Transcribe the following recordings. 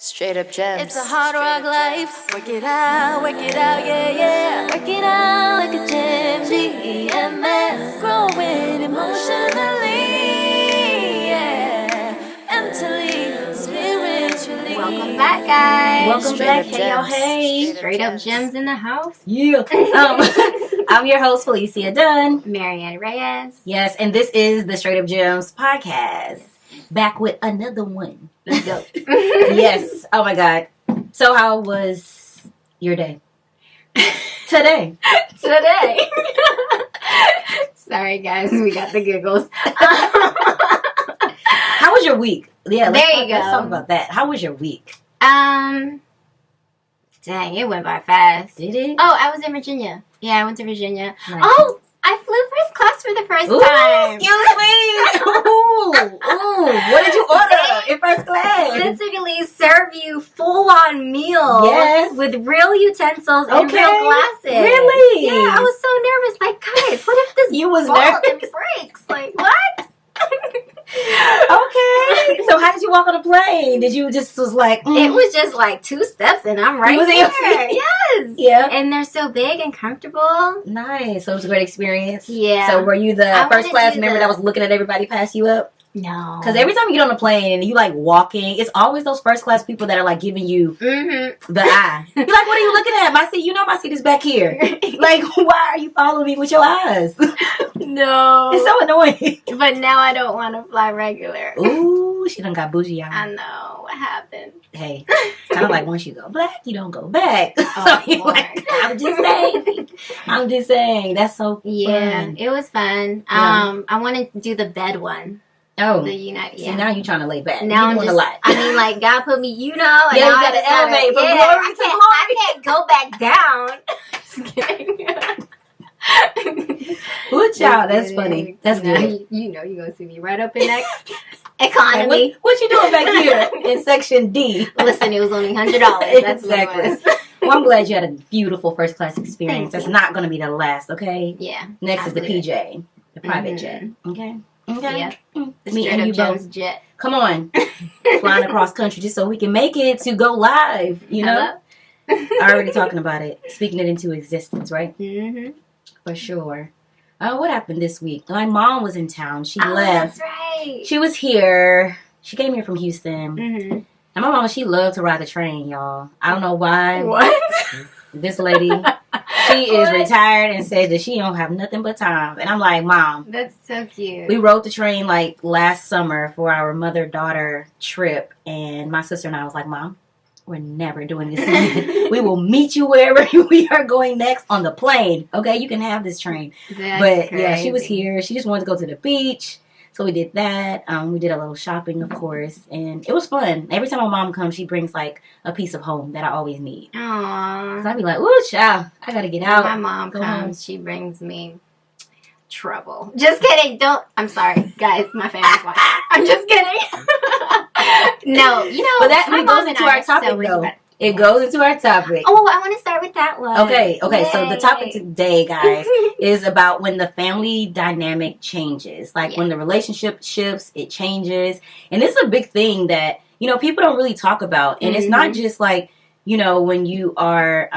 Straight up gems. It's a hard rock life. Work it out, yeah, yeah. Work it out like a gem. GEMS. Growing emotionally, yeah. Mentally, spiritually. Welcome back, guys. Welcome back. Hey, y'all, hey. Straight up gems in the house. Yeah. I'm your host, Felicia Dunn. Marianne Reyes. Yes, and this is the Straight Up Gems podcast. Back with another one. Let's go. Yes. Oh my God. So how was your day? Today. Sorry, guys. We got the giggles. How was your week? Yeah, There you go. Let's talk about that. How was your week? Dang, it went by fast. Did it? Oh, I was in Virginia. Yeah, I went to Virginia. Nice. Oh, I flew first class for the first Ooh, time. excuse me. Ooh. What did you order in first class? Literally serve you full-on meals Yes. with real utensils and real glasses. Really? Yeah, I was so nervous. Like, guys, what if this You was falls nervous? and breaks? Like, what? Okay. So how did you walk on a plane? Did you just was like It was just like 2 steps and I'm right You was in there. your seat? Yes. Yeah. And they're so big and comfortable. Nice. So it was a great experience. Yeah. So were you the I first wanna class do member the- that was looking at everybody pass you up? No. Because every time you get on a plane and you like walking, it's always those first class people that are like giving you Mm-hmm. the eye. You're like, what are you looking at? My seat, you know my seat is back here. Like, why are you following me with your eyes? No. It's so annoying. But now I don't want to fly regular. Ooh, she done got bougie out. I know. What happened? Hey, it's kind of like once you go black, you don't go back. Oh, So you're Lord. like, I'm just saying. That's so Yeah, fun. it was fun. Yeah. I wanted to do the bed one. Oh, The United. see, Yeah. now you're trying to lay back. Now you're I'm doing just, a lot. I mean, like, God put me, you know. And Yeah, you now I gotta just gotta- elevate from yeah, glory to I can't go back down. Just kidding. Good job. That's Just funny. kidding. That's No, good. You know you're going to see me right up in that Hey, economy. what you doing back here in section D? Listen, it was only $100. That's Exactly. what it was. Well, I'm glad you had a beautiful first class experience. Thank That's you. not going to be the last, okay? Yeah. Next is the believe PJ, the private Mhm. jet. Okay? Okay? Yeah. The Me Straight and Up you Gems both. jet. Come on. Flying across country just so we can make it to go live, you know? Already talking about it. Speaking it into existence, right? Mm-hmm. For sure. What happened this week? My mom was in town. She Oh, left. that's right. She was here. She came here from Houston. Mm-hmm. And my mama, she loved to ride the train, y'all. I don't know why. What? This lady, she is What? retired and says that she don't have nothing but time. And I'm like, Mom, That's so cute. we rode the train like last summer for our mother-daughter trip. And my sister and I was like, Mom, we're never doing this again. We will meet you wherever we are going next on the plane. Okay, you can have this train. That's But yeah, she was crazy. here. She just wanted to go to the beach. So we did that. We did a little shopping, of course. And it was fun. Every time my mom comes, she brings like a piece of home that I always need. Aww. So I'd be like, ooh, child, I got to get out. My mom Go comes, she brings me trouble. Just kidding. Don't. I'm sorry, guys. My family's watching. I'm just kidding. No, you know. But that my goes mom and into I our are so topic, much though. better. It goes into our topic. Oh, I want to start with that one. Okay. So the topic Yay. today, guys, is about when the family dynamic changes. Like when the relationship shifts, it changes. And this is a big thing that, you know, people don't really talk about. And it's not just like, you know, when you are,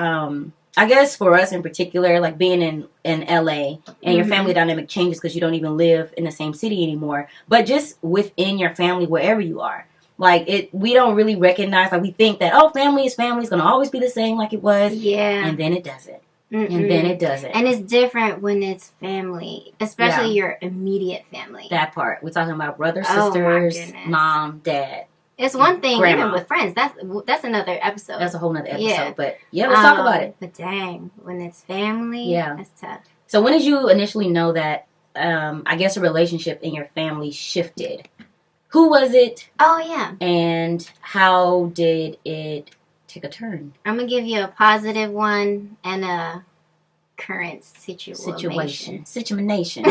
I guess for us in particular, like being in LA and your family dynamic changes because you don't even live in the same city anymore. But just within your family, wherever you are. Like we don't really recognize, like we think that, oh, family is going to always be the same like it was. Yeah. And then it doesn't. Mm-mm. And then it doesn't. And it's different when it's family, especially your immediate family. That part. We're talking about brothers, Oh, my sisters, goodness. mom, dad. It's one thing Grandma. even with friends. That's another episode. That's a whole nother episode. Yeah. But yeah, let's talk about it. But dang, when it's family, Yeah. that's tough. So when did you initially know that, I guess, a relationship in your family shifted? Who was it? Oh yeah. And how did it take a turn? I'm gonna give you a positive one and a current situation. Situation.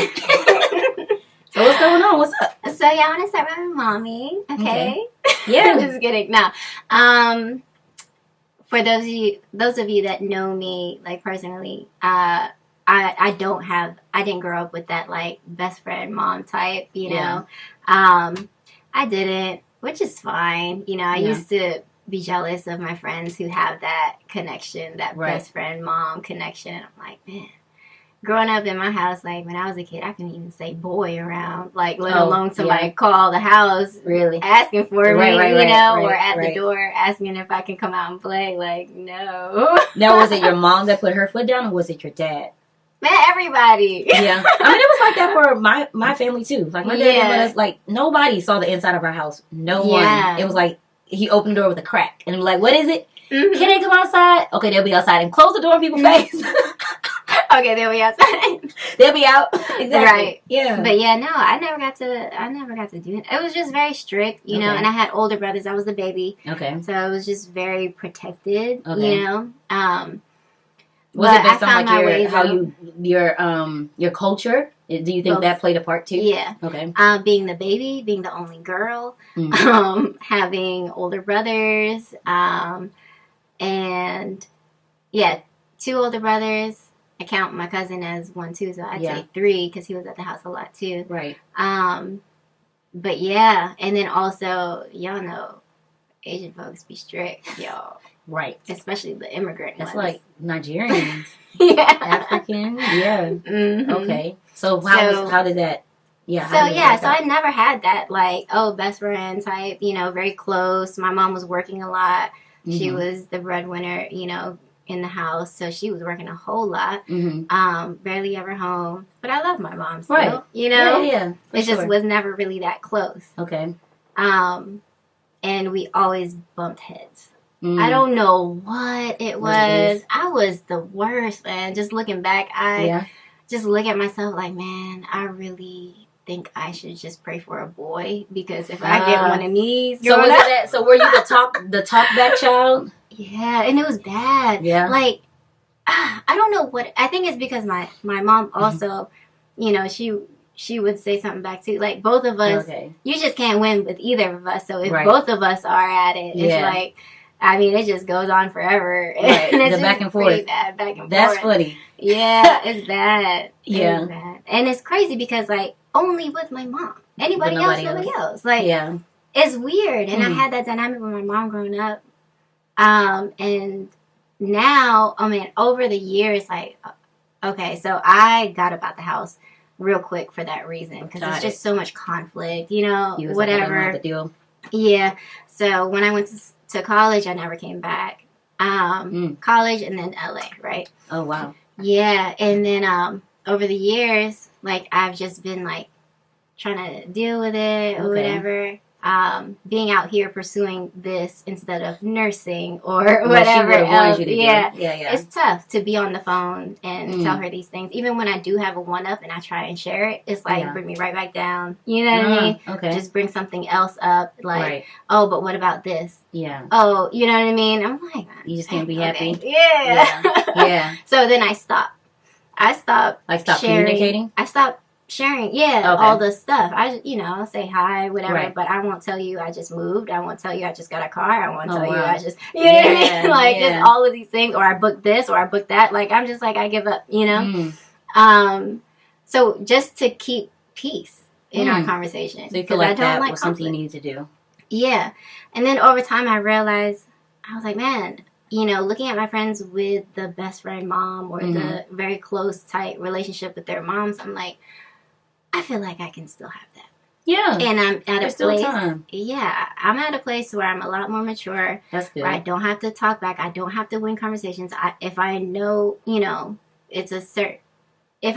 So what's going on? What's up? So yeah, I want to start with my mommy. Okay. Yeah. Just kidding. No. For those of you that know me like personally, I didn't grow up with that like best friend mom type. You know. I didn't, which is fine. You know, I used to be jealous of my friends who have that connection, that best friend mom connection. And I'm like, man, growing up in my house, like when I was a kid, I couldn't even say boy around, like let alone somebody call the house asking for me, or at the door asking if I can come out and play. Like, no. Now, was it your mom that put her foot down, or was it your dad? Man, everybody. Yeah. I mean, it was like that for my family, too. Like, my dad didn't let us, like, nobody saw the inside of our house. No one. It was like, he opened the door with a crack. And I'm like, what is it? Mm-hmm. Can they come outside? Okay, they'll be outside. And close the door in people's face. Okay, they'll be outside. They'll be out. Exactly. Right. Yeah. But yeah, no, I never got to do it. It was just very strict, you know, and I had older brothers. I was the baby. Okay. So I was just very protected, you know. Was it based on like your culture? Do you think that played a part too? Yeah. Okay. Being the baby, being the only girl, having older brothers, and yeah, 2 older brothers. I count my cousin as 1 too, so I'd say 3 because he was at the house a lot too. Right. But yeah, and then also, y'all know, Asian folks be strict, y'all. Right. Especially the immigrant ones. That's like Nigerians. African. Yeah. Mm-hmm. Okay. So how did that? Yeah. So I never had that like best friend type. You know, very close. My mom was working a lot. Mm-hmm. She was the breadwinner. You know, in the house, so she was working a whole lot. Mm-hmm. Barely ever home. But I love my mom still. Right. You know. Yeah. It just was never really that close. Okay. And we always bumped heads. I don't know what it was. I was the worst, man. Just looking back, I just look at myself like, man, I really think I should just pray for a boy because if I get one of these, so were you the talk back child? Yeah, and it was bad. Yeah, like I don't know what. I think it's because my mom also, you know, she would say something back too. Like both of us, you just can't win with either of us. So if both of us are at it, it's like. I mean, it just goes on forever. Right. And it's the back and forth. Bad, back and forth. That's funny. Yeah, it's bad. Yeah. It's bad. And it's crazy because, like, only with my mom. Anybody else, nobody else. Like, it's weird. And I had that dynamic with my mom growing up. And now, I mean, over the years, like, okay, so I got up out the house real quick for that reason. Because it's just so much conflict, you know, whatever. Yeah. So when I went to college, I never came back. College and then LA, right? Oh, wow. Yeah. And then over the years, like, I've just been, like, trying to deal with it or whatever. Being out here pursuing this instead of nursing or whatever else. Yeah. It's tough to be on the phone and tell her these things. Even when I do have a one-up and I try and share it, it's like, bring me right back down. You know what I mean? Okay. Just bring something else up. Like, oh, but what about this? Yeah. Oh, you know what I mean? I'm like, you just can't be happy. Yeah. So then I stopped. Stop communicating? I stopped sharing, all the stuff. I'll say hi, whatever, but I won't tell you I just moved. I won't tell you I just got a car. I won't tell you I just, you know what I mean? Like, just all of these things, or I booked this, or I booked that. Like, I'm just like, I give up, you know? So just to keep peace in our conversation. So you feel like that was something you needed to do? Yeah. And then over time, I realized, I was like, man, you know, looking at my friends with the best friend mom or the very close, tight relationship with their moms, I'm like, I feel like I can still have that. Yeah. And I'm at a place. Yeah. I'm at a place where I'm a lot more mature. That's good. Where I don't have to talk back. I don't have to win conversations. If I know, you know, if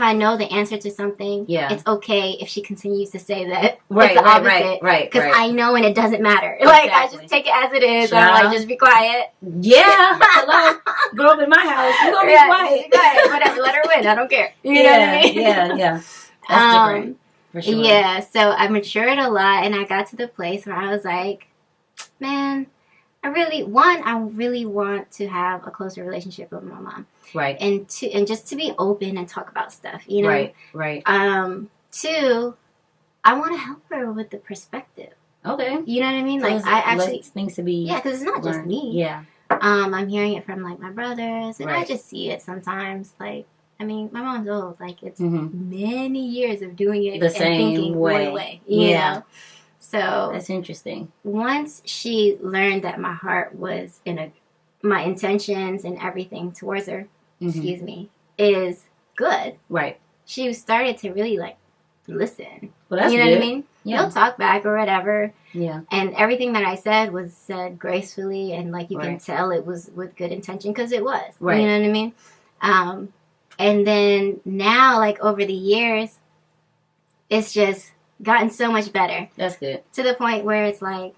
I know the answer to something, it's okay if she continues to say that. Right. It's the opposite. Right. Because I know and it doesn't matter. Exactly. Like, I just take it as it is. And I'm like, just be quiet. Yeah. Hello. Grow up in my house. You're going to be quiet. Be quiet. Whatever. Let her win. I don't care. You know what I mean? Yeah. That's different, for sure. Yeah, so I matured a lot, and I got to the place where I was like, man, I really want to have a closer relationship with my mom. Right. And just to be open and talk about stuff, you know? Right. 2, I want to help her with the perspective. Okay. You know what I mean? So like, I actually... things to be because it's not just me. Yeah. I'm hearing it from, like, my brothers, and I just see it sometimes, like, I mean, my mom's old. Like, it's many years of doing it the same thinking way. one way. You know? So that's interesting. Once she learned that my heart was my intentions and everything towards her, excuse me, is good. Right. She started to really like listen. Well, that's you know good. what I mean? Yeah. He'll talk back or whatever. Yeah. And everything that I said was said gracefully, and like you can Right. tell it was with good intention because it was. Right. You know what I mean? And then now, like over the years, it's just gotten so much better. That's good. To the point where it's like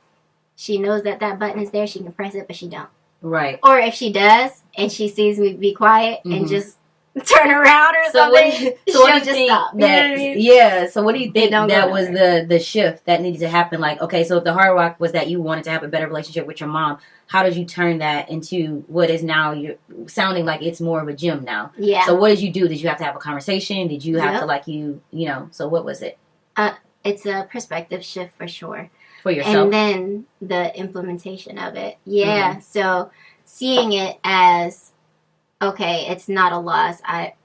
she knows that button is there, she can press it, but she don't. Right. Or if she does and she sees me be quiet and just turn around or something, so what do you just think stop. that, You know what I mean? Yeah, so what do you think don't that go was the shift that needed to happen? Like, okay, so if the hard rock was that you wanted to have a better relationship with your mom, how did you turn that into what is now you're sounding like it's more of a gym now? Yeah. So what did you do? Did you have to have a conversation? Did you have to like you know, so what was it? It's a perspective shift for sure. For yourself? And then the implementation of it. Yeah. So seeing it as, okay, it's not a loss.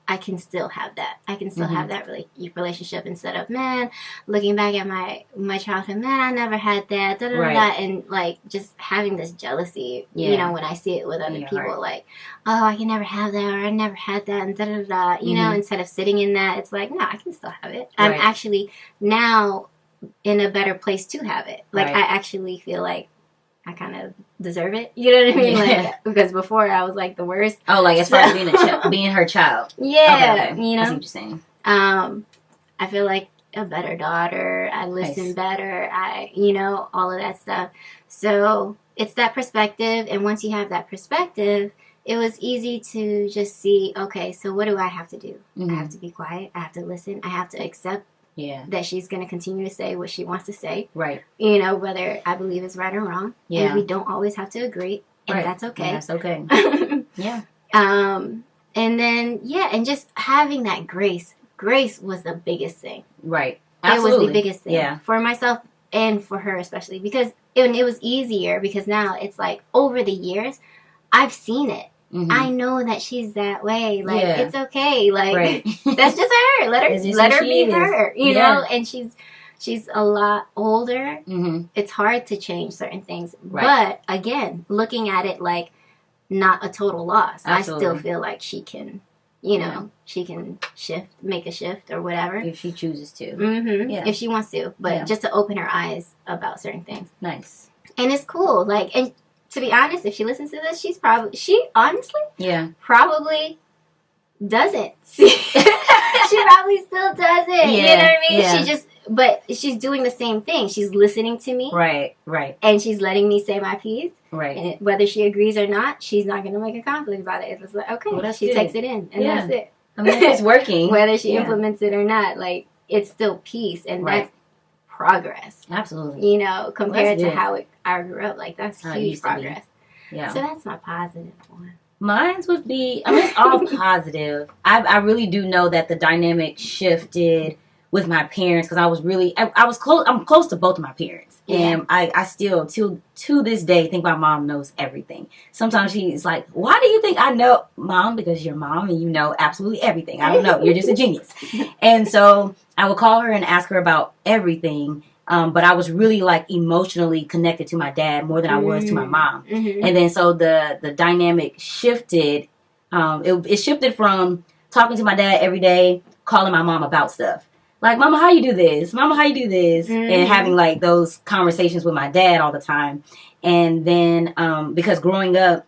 I can still have that. I can still have that relationship instead of, man, looking back at my childhood, man, I never had that, da, da, da, da, and like just having this jealousy, you know, when I see it with other people, like, oh, I can never have that, or I never had that, and da, da, da, da, you know, instead of sitting in that, it's like, no, I can still have it. I'm actually now in a better place to have it. Like, I actually feel like I kind of deserve it. You know what I mean? Like, because before I was like the worst. Oh, like as far as being her child. Yeah, okay. you know. I see what you're saying. I feel like a better daughter. I listen better. You know, all of that stuff. So it's that perspective, and once you have that perspective, it was easy to just see. Okay, so what do I have to do? I have to be quiet. I have to listen. I have to accept. Yeah. That she's going to continue to say what she wants to say. Right. You know, whether I believe it's right or wrong. Yeah. And we don't always have to agree. And that's okay. And that's okay. Yeah. And then, and just having that grace. Grace was the biggest thing. Right. Absolutely. It was the biggest thing. Yeah. For myself and for her especially. Because it was easier because now it's like over the years, I've seen it. I know that she's that way. Like, it's okay. Like, that's just her. Let her be her. You know? And she's a lot older. It's hard to change certain things. But, again, looking at it like not a total loss. Absolutely. I still feel like she can, you know, she can make a shift or whatever. If she chooses to. Yeah. If she wants to. But just to open her eyes about certain things. Nice. And it's cool. Like, and to be honest, if she listens to this, she honestly probably doesn't. She probably still doesn't. Yeah, you know what I mean? Yeah. But she's doing the same thing. She's listening to me. Right. And she's letting me say my piece. Right. And whether she agrees or not, she's not going to make a conflict about it. It's like, okay, she takes it in, and that's it. I mean, it's working. Whether she implements it or not, like, it's still peace, and that's progress. Absolutely. You know, compared to how I grew up, like, that's huge progress. Yeah. So that's my positive one. Mine would be, I mean, it's all positive. I really do know that the dynamic shifted with my parents because I was really, I'm close to both of my parents. And I still, to this day, think my mom knows everything. Sometimes she's like, why do you think I know? Mom, because you're mom and you know absolutely everything. I don't know. You're just a genius. And so I would call her and ask her about everything. But I was really like emotionally connected to my dad more than I was to my mom. And then so the dynamic shifted. It shifted from talking to my dad every day, calling my mom about stuff. Like, Mama, how you do this? Mama, how you do this? And having like those conversations with my dad all the time. And then because growing up,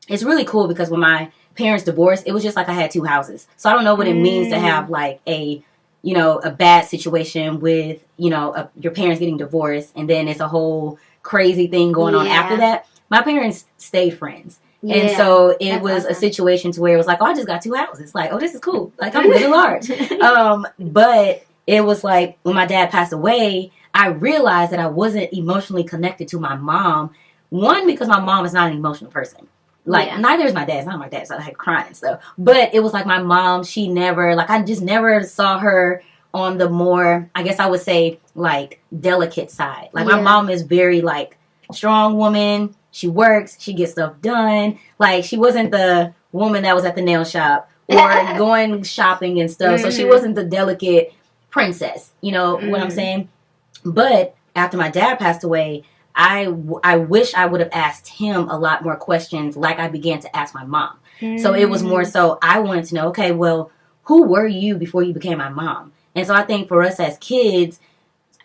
it's really cool because when my parents divorced, it was just like I had two houses. So I don't know what it means to have like a bad situation with, your parents getting divorced, and then it's a whole crazy thing going on after that. My parents stayed friends. Yeah, and so it was awesome. A situation to where it was like, oh, I just got two houses. Like, oh, this is cool. Like, I'm living large. But it was like when my dad passed away, I realized that I wasn't emotionally connected to my mom. One, because my mom is not an emotional person. Like, neither is my dad. It's not my dad, so I had crying and stuff. But it was like my mom, she never, like, I just never saw her on the more, I guess I would say, like, delicate side. Like, my mom is very, like, strong woman. She works. She gets stuff done. Like, she wasn't the woman that was at the nail shop or going shopping and stuff. So she wasn't the delicate princess. You know what I'm saying? But after my dad passed away, I wish I would have asked him a lot more questions like I began to ask my mom. So it was more so I wanted to know, okay, well, who were you before you became my mom? And so I think for us as kids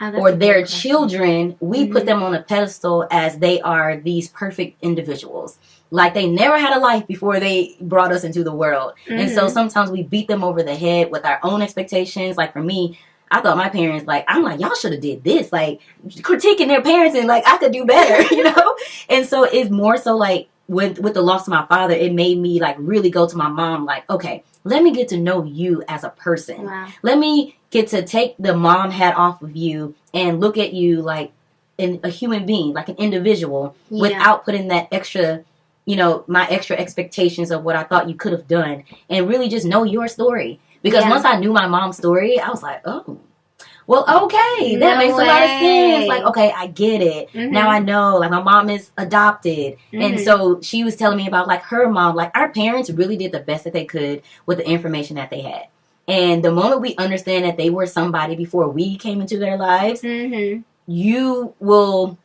or their children, we put them on a pedestal as they are these perfect individuals. Like they never had a life before they brought us into the world. And so sometimes we beat them over the head with our own expectations. Like for me, I thought my parents, like, I'm like, y'all should have did this. Like, critiquing their parents and, like, I could do better, you know? And so it's more so, like, with the loss of my father, it made me, like, really go to my mom, like, okay, let me get to know you as a person. Wow. Let me get to take the mom hat off of you and look at you like a human being, like an individual, without putting that extra, you know, my extra expectations of what I thought you could have done, and really just know your story. Because once I knew my mom's story, I was like, oh, well, okay, that makes a lot of sense. Like, okay, I get it. Now I know, like, my mom is adopted. And so she was telling me about, like, her mom. Like, our parents really did the best that they could with the information that they had. And the moment we understand that they were somebody before we came into their lives, you will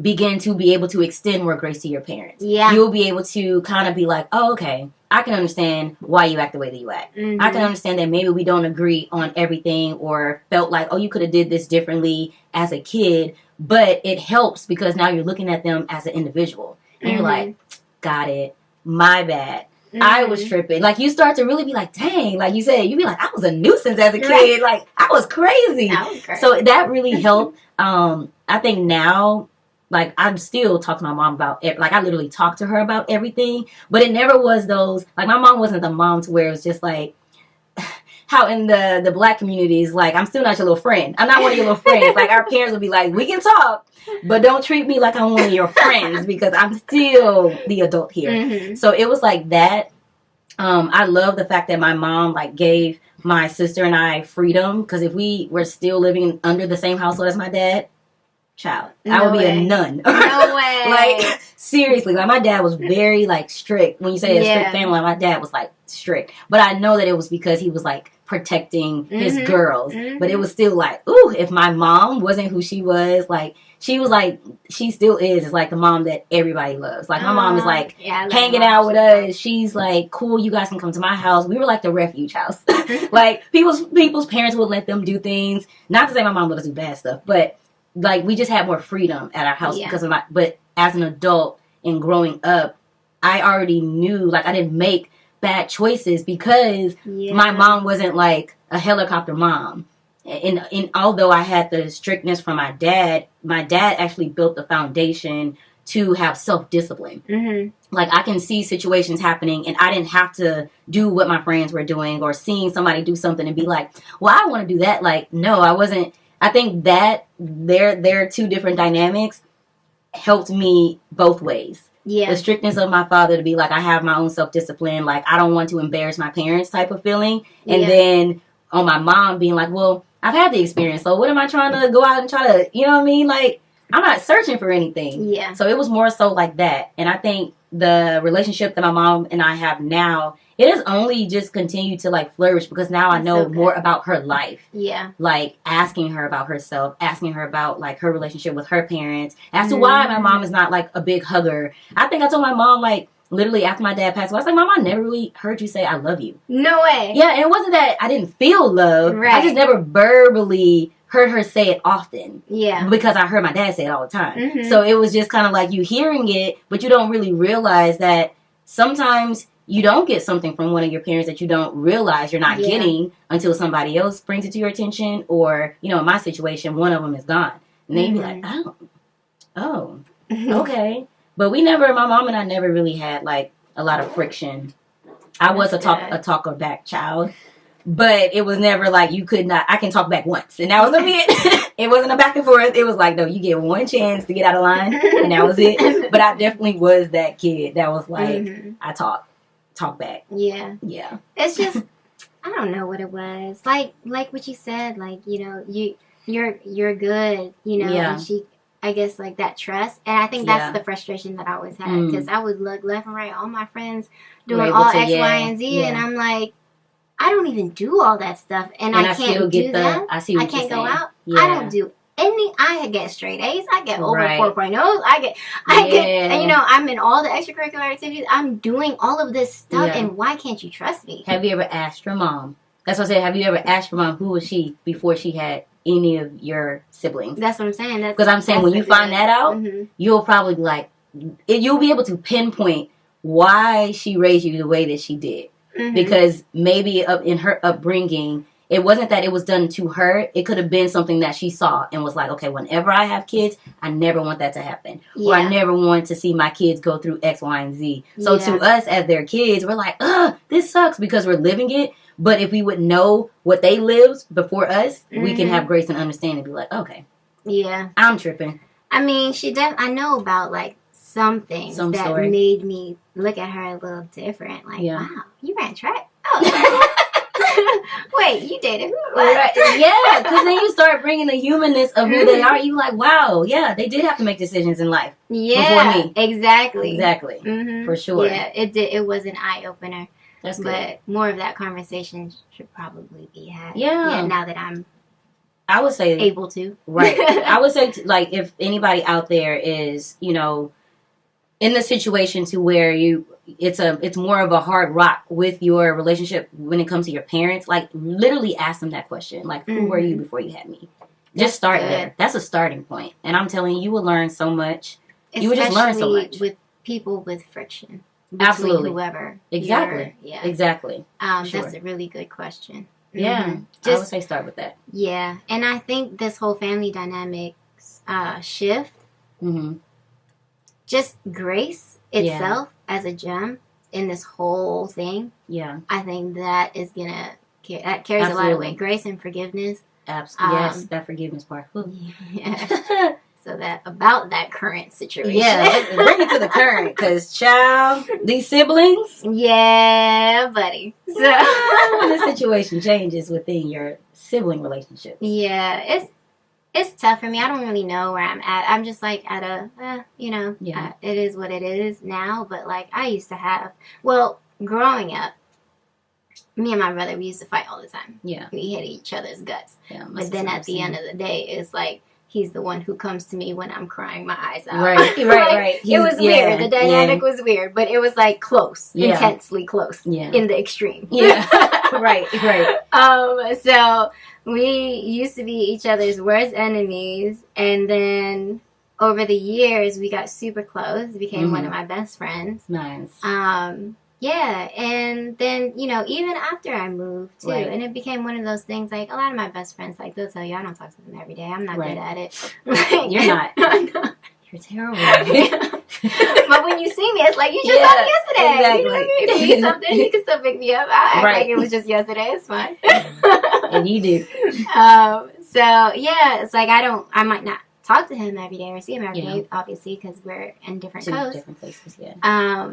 begin to be able to extend more grace to your parents. Yeah. You'll be able to kind of be like, oh, okay, I can understand why you act the way that you act. I can understand that maybe we don't agree on everything or felt like, oh, you could have did this differently as a kid. But it helps because now you're looking at them as an individual. And you're like, got it. My bad. I was tripping. Like, you start to really be like, dang, like you said, you be like, I was a nuisance as a kid. Like, I was crazy. So that really helped. I think now, like, I still talk to my mom about it. Like, I literally talk to her about everything. But it never was those, like, my mom wasn't the mom to where it was just like, how in the black communities, like, I'm still not your little friend. I'm not one of your little friends. Like, our parents would be like, we can talk, but don't treat me like I'm one of your friends because I'm still the adult here. So it was like that. I love the fact that my mom, like, gave my sister and I freedom, because if we were still living under the same household as my dad, child, I would be a nun. No way. Like, seriously, like, my dad was very, like, strict. When you say a strict family, my dad was, like, strict. But I know that it was because he was, like, protecting his girls. But it was still like, ooh, if my mom wasn't who she was, like, she was like, she still is like the mom that everybody loves. Like, my mom is like hanging out with us. She's like, cool, you guys can come to my house. We were like the refuge house. Like, people's parents would let them do things. Not to say my mom let us do bad stuff, but like, we just had more freedom at our house because of but as an adult and growing up, I already knew, like, I didn't make bad choices because my mom wasn't like a helicopter mom. And although I had the strictness from my dad actually built the foundation to have self-discipline. Like, I can see situations happening and I didn't have to do what my friends were doing or seeing somebody do something and be like, well, I want to do that. Like, no, I wasn't. I think that their two different dynamics helped me both ways. Yeah. The strictness of my father to be like, I have my own self-discipline. Like, I don't want to embarrass my parents type of feeling. And then on my mom being like, well, I've had the experience, so what am I trying to go out and try to, you know what I mean? Like, I'm not searching for anything. Yeah. So it was more so like that. And I think the relationship that my mom and I have now, it has only just continued to, like, flourish because now I know more about her life. Yeah. Like, asking her about herself, asking her about, like, her relationship with her parents, as to why my mom is not, like, a big hugger. I think I told my mom, like, literally after my dad passed away, I was like, Mom, I never really heard you say I love you. No way. Yeah, and it wasn't that I didn't feel love. Right. I just never verbally heard her say it often. Yeah. Because I heard my dad say it all the time. So it was just kind of like you hearing it, but you don't really realize that sometimes you don't get something from one of your parents that you don't realize you're not getting until somebody else brings it to your attention, or, you know, in my situation, one of them is gone. And then you be like, oh, okay. But my mom and I never really had, like, a lot of friction. I was a talker back child, but it was never like I can talk back once. And that was it. It wasn't a back and forth. It was like, no, you get one chance to get out of line, and that was it. But I definitely was that kid that was like, I talk back. Yeah. Yeah. It's just, I don't know what it was. Like what you said, like, you know, you're good, you know, and she, I guess, like, that trust. And I think that's the frustration that I always had, because I would look left and right, all my friends doing all X, Y, and Z, and I'm like, I don't even do all that stuff, and I can't do that. I can't go out. I don't do I get straight A's. I get over Right. 4.0s. I get, and you know, I'm in all the extracurricular activities. I'm doing all of this stuff, Yeah. and why can't you trust me? Have you ever asked your mom? That's what I said. Have you ever asked your mom who was she before she had any of your siblings? That's what I'm saying. Because I'm saying when you find that out, you'll probably be like, you'll be able to pinpoint why she raised you the way that she did. Because maybe in her upbringing, it wasn't that it was done to her. It could have been something that she saw and was like, okay, whenever I have kids, I never want that to happen. Yeah. Or I never want to see my kids go through X, Y, and Z. So to us as their kids, we're like, this sucks because we're living it. But if we would know what they lived before us, we can have grace and understanding and be like, okay. Yeah. I'm tripping. I mean, I know about like some things that story. Made me look at her a little different. Like, wow, you ran track? Oh. Wait, you dated who? Right. Yeah, because then you start bringing the humanness of who they are. You like, wow, yeah, they did have to make decisions in life. Yeah, before me. Exactly. For sure. Yeah, it did. It was an eye opener. That's good. But more of that conversation should probably be had. Yeah. Now that I'm, I would say able to. Right. I would say like if anybody out there is, you know, in the situation to where it's more of a hard rock with your relationship when it comes to your parents, like literally ask them that question. Like, who were you before you had me? Just start there. That's a starting point. And I'm telling you, you will learn so much. You would just learn so much. With people with friction. Absolutely. Whoever. Exactly. Exactly. That's a really good question. Yeah. I would say start with that. Yeah. And I think this whole family dynamics shift, just grace itself as a gem in this whole thing. Yeah. I think that is that carries a lot of weight. Grace and forgiveness. Absolutely. Yes, that forgiveness part. Yeah. So about that current situation. Yeah, bring it to the current, because child, these siblings. Yeah, buddy. So when the situation changes within your sibling relationship. Yeah, it's tough for me. I don't really know where I'm at. I'm just like at a, it is what it is now. But like I used to have, growing up, me and my brother, we used to fight all the time. Yeah, we hit each other's guts. Yeah, but then at the end of the day, it's like, he's the one who comes to me when I'm crying my eyes out. Right. It was weird. The dynamic was weird, but it was like close, intensely close, in the extreme. Yeah, right. So we used to be each other's worst enemies, and then over the years we got super close. Became one of my best friends. Nice. Yeah, and then, even after I moved, too, and it became one of those things, like, a lot of my best friends, like, they'll tell you, I don't talk to them every day. I'm not good at it. You're not. You're terrible. But when you see me, it's like, you just saw me yesterday. Exactly. You know, you something, you can still pick me up. I act like it was just yesterday. It's fine. And you do. So, yeah, it's like, I might not talk to him every day or see him every day, obviously, because we're in different coasts. Different places, yeah.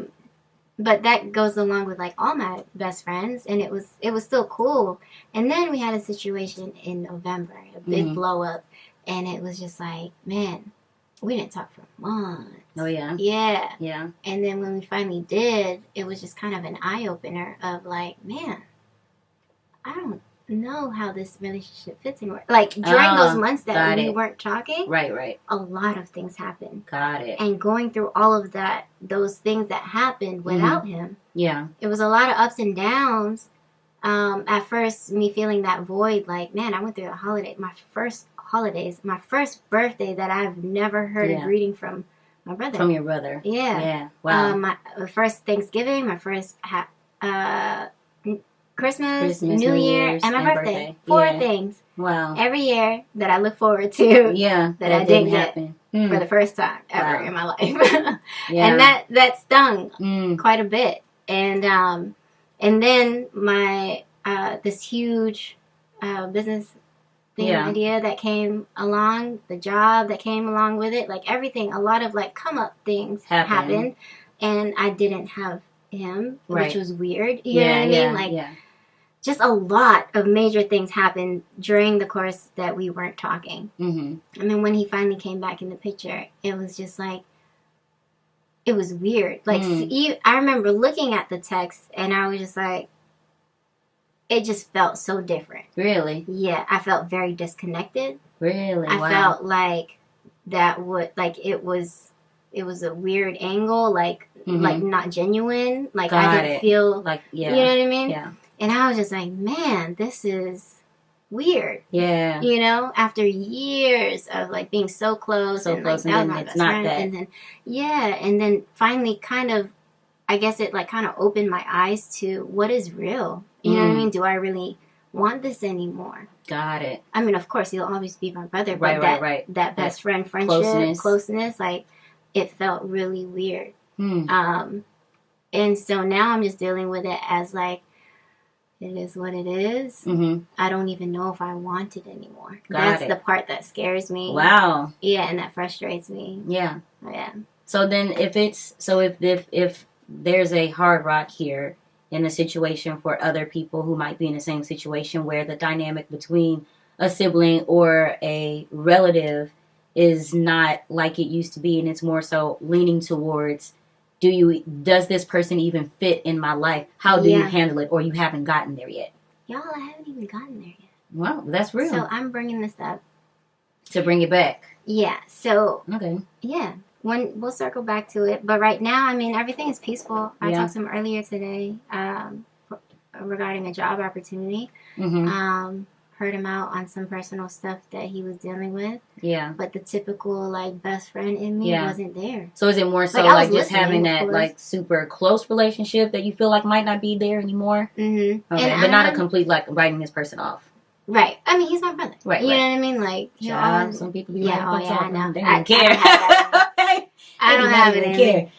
But that goes along with like all my best friends, and it was still cool. And then we had a situation in November, a big blow up, and it was just like, man, we didn't talk for months. Oh yeah, yeah. And then when we finally did, it was just kind of an eye opener of like, man, I don't know how this relationship fits anymore. Like during those months that we weren't talking, right, a lot of things happened. Got it. And going through all of that, those things that happened without him, it was a lot of ups and downs. At first, me feeling that void, like, man, I went through my first birthday that I've never heard a greeting from my brother. From your brother. Yeah. Wow. My first Thanksgiving, my first Christmas, New Year, and my birthday. 4 things. Wow. Every year that I look forward to. Yeah. That I didn't get for the first time ever in my life. And that stung quite a bit. And then my this huge business idea that came along, the job that came along with it, like everything, a lot of like come up things happened, and I didn't have him, which was weird. You know what I mean? Like, just a lot of major things happened during the course that we weren't talking. And then when he finally came back in the picture, it was just like, it was weird. Like, I remember looking at the text, and I was just like, it just felt so different. Really? Yeah, I felt very disconnected. Really? I Wow. felt like it was a weird angle, like not genuine. Like Got I didn't it. feel Like, yeah. You know what I mean? Yeah. And I was just like, man, this is weird. Yeah. You know, after years of like being so close and like and that was then my it's best not friend, that. and then and then finally kind of, I guess it like kind of opened my eyes to what is real. You know what I mean? Do I really want this anymore? Got it. I mean, of course, he'll always be my brother, but Right. that best friend friendship, closeness, like it felt really weird. And so now I'm just dealing with it as like, it is what it is. I don't even know if I want it anymore. That's the part that scares me. Wow. Yeah, and that frustrates me. Yeah. Yeah. So then if there's a hard rock here in a situation for other people who might be in the same situation where the dynamic between a sibling or a relative is not like it used to be, and it's more so leaning towards, does this person even fit in my life? How do you handle it? Or you haven't gotten there yet? Y'all, I haven't even gotten there yet. Wow, that's real. So I'm bringing this up to bring it back. Yeah. So okay. Yeah. We'll circle back to it, but right now, I mean, everything is peaceful. I talked to him earlier today regarding a job opportunity. Heard him out on some personal stuff that he was dealing with. Yeah. But the typical like best friend in me wasn't there. So is it more so like just having that like super close relationship that you feel like might not be there anymore? Okay, but not a complete like writing this person off. Right. I mean, he's my brother. Right. You know what I mean? Like, some people be like, I know. They don't care. I don't have it in me.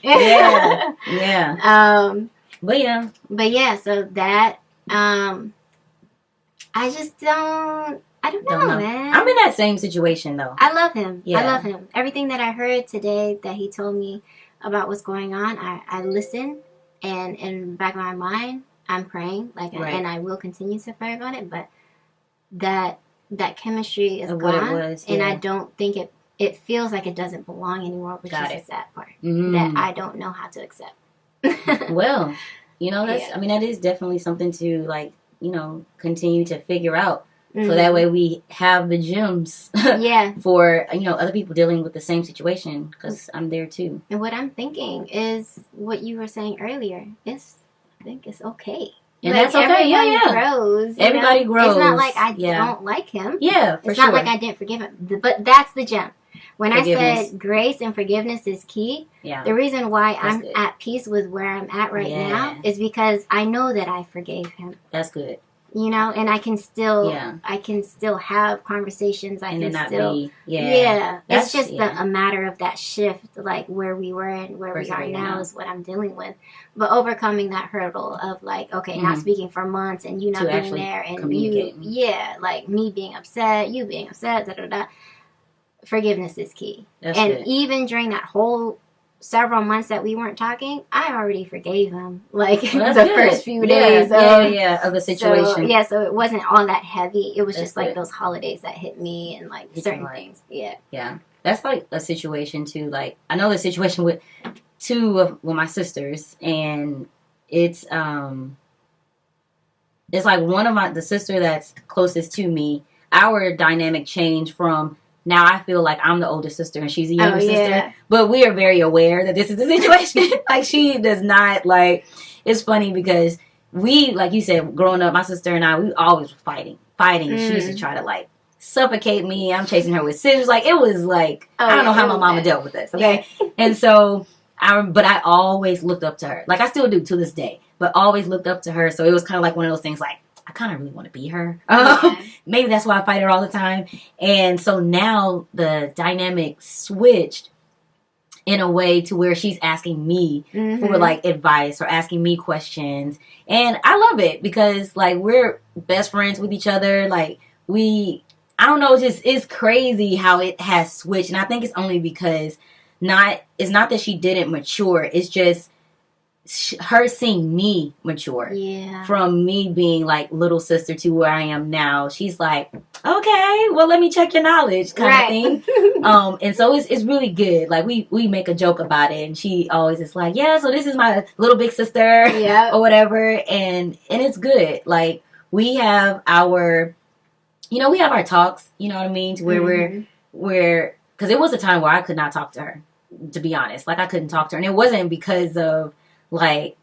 Yeah. But yeah, so that, I just I don't know, man. I'm in that same situation, though. I love him. Yeah. I love him. Everything that I heard today that he told me about what's going on, I listen, and in the back of my mind, I'm praying, and I will continue to pray about it, but that chemistry is gone, and I don't think it feels like it doesn't belong anymore, which is the sad part, that I don't know how to accept. Well, that is definitely something to, like, continue to figure out. So that way we have the gems for, other people dealing with the same situation, because I'm there too. And what I'm thinking is what you were saying earlier. I think it's okay. And that's okay. Everybody grows. It's not like I don't like him. Yeah, it's not like I didn't forgive him. But that's the gem. When I said grace and forgiveness is key, the reason why I'm at peace with where I'm at right now is because I know that I forgave him. That's good. And I can still have conversations. It's just a matter of that shift, like where we were and where we are now is what I'm dealing with. But overcoming that hurdle of like, okay, not speaking for months and you not being there and you, like me being upset, you being upset, forgiveness is key. That's good. Even during that whole several months that we weren't talking, I already forgave him. Like first few days of the situation. So it wasn't all that heavy. It was just like those holidays that hit me and like certain things. Yeah. That's like a situation too. Like I know the situation with two of my sisters, and it's like one of the sister that's closest to me. Our dynamic changed from. Now I feel like I'm the older sister and she's the younger sister. But we are very aware that this is the situation. Like she does not like, it's funny because we, like you said, growing up, my sister and I, we always were fighting. She used to try to like suffocate me. I'm chasing her with scissors. Like it was like, I don't know how my mama dealt with this. Okay. And so but I always looked up to her. Like I still do to this day, but always looked up to her. So it was kind of like one of those things like, I kind of really want to be her. Maybe that's why I fight her all the time. And so now the dynamic switched in a way to where she's asking me for like advice or asking me questions. And I love it because like we're best friends with each other. Like I don't know, it's crazy how it has switched. And I think it's only because it's not that she didn't mature. It's just her seeing me mature from me being like little sister to where I am now. She's like, okay, well, let me check your knowledge kind of thing. And so it's really good. Like we make a joke about it and she always is like, yeah, so this is my little big sister or whatever. And it's good. Like we have our, you know, we have our talks, you know what I mean? To where we're, because it was a time where I could not talk to her, to be honest. Like, I couldn't talk to her. And it wasn't because of, like,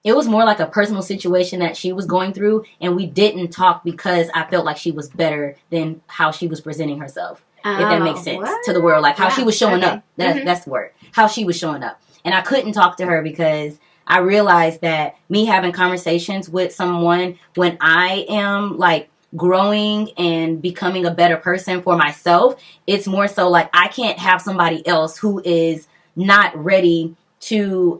it was more like a personal situation that she was going through. And we didn't talk because I felt like she was better than how she was presenting herself. If that makes sense to the world. Like, how she was showing up. That's the word. How she was showing up. And I couldn't talk to her because I realized that me having conversations with someone when I am, like, growing and becoming a better person for myself, it's more so like I can't have somebody else who is not ready to,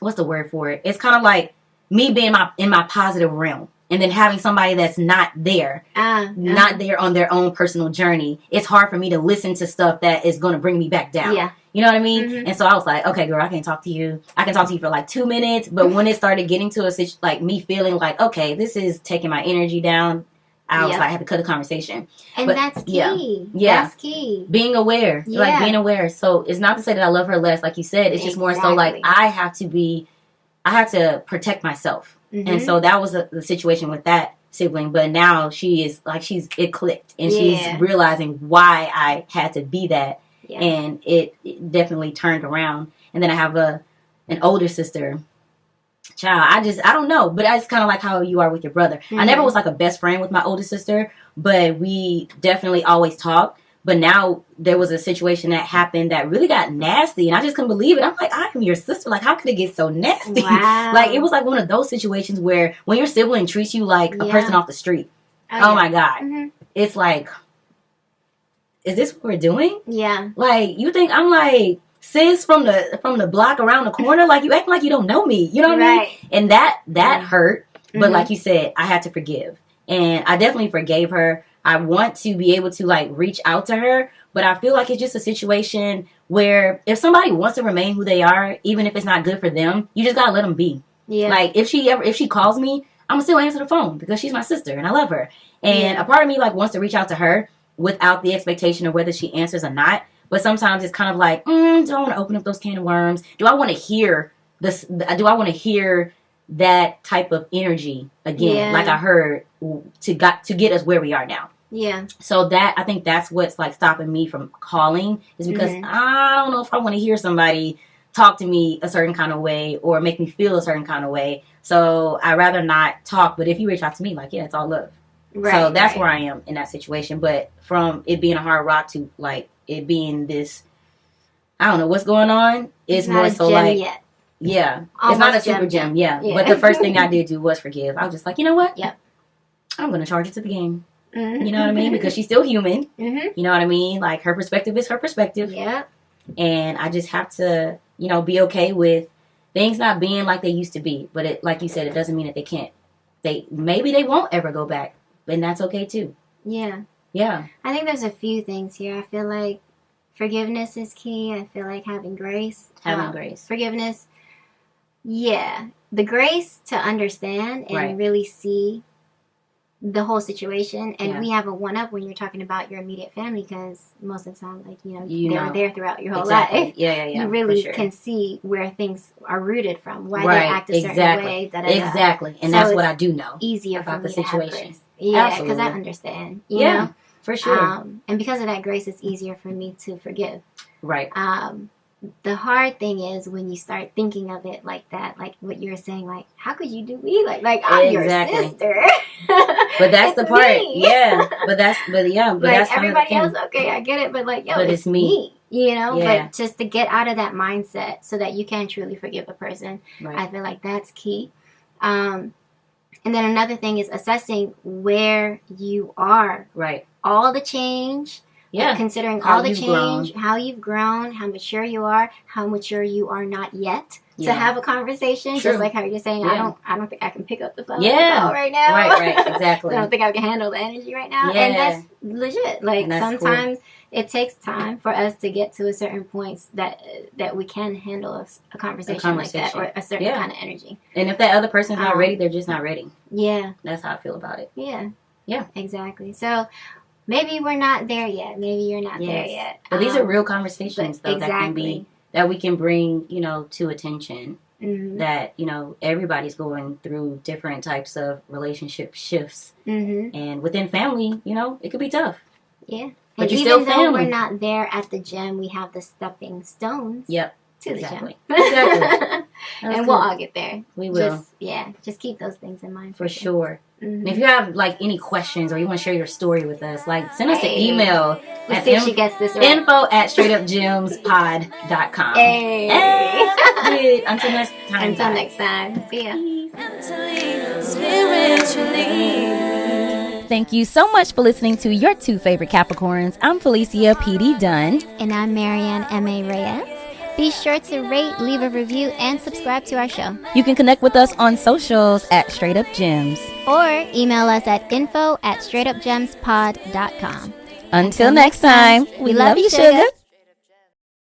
what's the word for it? It's kind of like me being in my positive realm. And then having somebody that's not there on their own personal journey, it's hard for me to listen to stuff that is going to bring me back down. Yeah. You know what I mean? And so I was like, okay, girl, I can't talk to you. I can talk to you for like 2 minutes. But when it started getting to like me feeling like, okay, this is taking my energy down, I was like, I had to cut the conversation. And that's key. Yeah. That's key. Being aware. Yeah. Like being aware. So it's not to say that I love her less, like you said. It's just more so like I have to protect myself. And so that was the situation with that sibling. But now she is like, it clicked. And she's realizing why I had to be that. Yeah. And it definitely turned around. And then I have an older sister. Child, I don't know. But it's kind of like how you are with your brother. I never was like a best friend with my older sister. But we definitely always talked. But now there was a situation that happened that really got nasty. And I just couldn't believe it. I'm like, I am your sister. Like, how could it get so nasty? Wow. Like, it was like one of those situations where when your sibling treats you like a person off the street. Oh my God. It's like, is this what we're doing? Yeah. Like, you think I'm like sis from the block around the corner? Like, you acting like you don't know me. You know what I mean? And that hurt. But like you said, I had to forgive. And I definitely forgave her. I want to be able to like reach out to her, but I feel like it's just a situation where if somebody wants to remain who they are, even if it's not good for them, you just gotta let them be. Yeah. Like if she calls me, I'm gonna still answer the phone because she's my sister and I love her. And a part of me like wants to reach out to her without the expectation of whether she answers or not. But sometimes it's kind of like, do I want to open up those can of worms? Do I want to hear this? Do I want to hear that type of energy again, like I heard to get us where we are now? Yeah. So I think that's what's like stopping me from calling is because I don't know if I want to hear somebody talk to me a certain kind of way or make me feel a certain kind of way. So I'd rather not talk. But if you reach out to me, like, it's all love. Right, so that's where I am in that situation. But from it being a hard rock to like it being this, I don't know what's going on. It's more so like, yet. Yeah, almost it's not a super gem. Yeah. But the first thing I did do was forgive. I was just like, you know what? Yep. I'm going to charge it to the game. You know what I mean? Because she's still human. You know what I mean? Like, her perspective is her perspective. Yeah. And I just have to, be okay with things not being like they used to be. But it, like you said, it doesn't mean that they can't. Maybe they won't ever go back. And that's okay, too. Yeah. Yeah. I think there's a few things here. I feel like forgiveness is key. I feel like having grace. Forgiveness. Yeah. The grace to understand and really see the whole situation, and we have a one-up when you're talking about your immediate family because most of the time, like, they were there throughout your whole life. Yeah. You really can see where things are rooted from, why they act a certain way. Exactly. And so that's what I do know easier about the situation. Yeah, because I understand. You know? For sure. And because of that grace, it's easier for me to forgive. Right. The hard thing is when you start thinking of it like that, like what you were saying, like, how could you do me? Like I'm your sister. But that's the part. Me. Yeah. But that's like that's everybody else, okay, I get it, but like, but it's me. But just to get out of that mindset so that you can truly forgive a person, I feel like that's key. And then another thing is assessing where you are. Right. All the change. Yeah. Considering all the change, how you've grown, how mature you are, how mature you are not yet to have a conversation. True. Just like how you're saying, I don't think I can pick up the phone right now. Right, exactly. I don't think I can handle the energy right now. Yeah. And that's legit. Like sometimes it takes time for us to get to a certain point that we can handle a conversation like that or a certain kind of energy. And if that other person's not ready, they're just not ready. Yeah. That's how I feel about it. Yeah. Yeah. Exactly. So maybe we're not there yet. Maybe you're not there yet. But these are real conversations, though, that we can bring, to attention. that, you know, everybody's going through different types of relationship shifts. And within family, you know, it could be tough. Yeah. But and you're even still though family. we're not there at the gym, we have the stepping stones. Yep. To Exactly. the gym. Exactly. And we'll all get there. We will. Just keep those things in mind. For sure. And if you have, like, any questions or you want to share your story with us, like, send us an email. Let's see if she gets this right. info@straightupgems.pod.com. Hey. Until next time. Until next time. See ya. Thank you so much for listening to your two favorite Capricorns. I'm Felicia P.D. Dunn. And I'm Marianne M.A. Reyes. Be sure to rate, leave a review, and subscribe to our show. You can connect with us on socials at Straight Up Gems. Or email us at info@straightupgemspod.com. Until next time, we love you, sugar.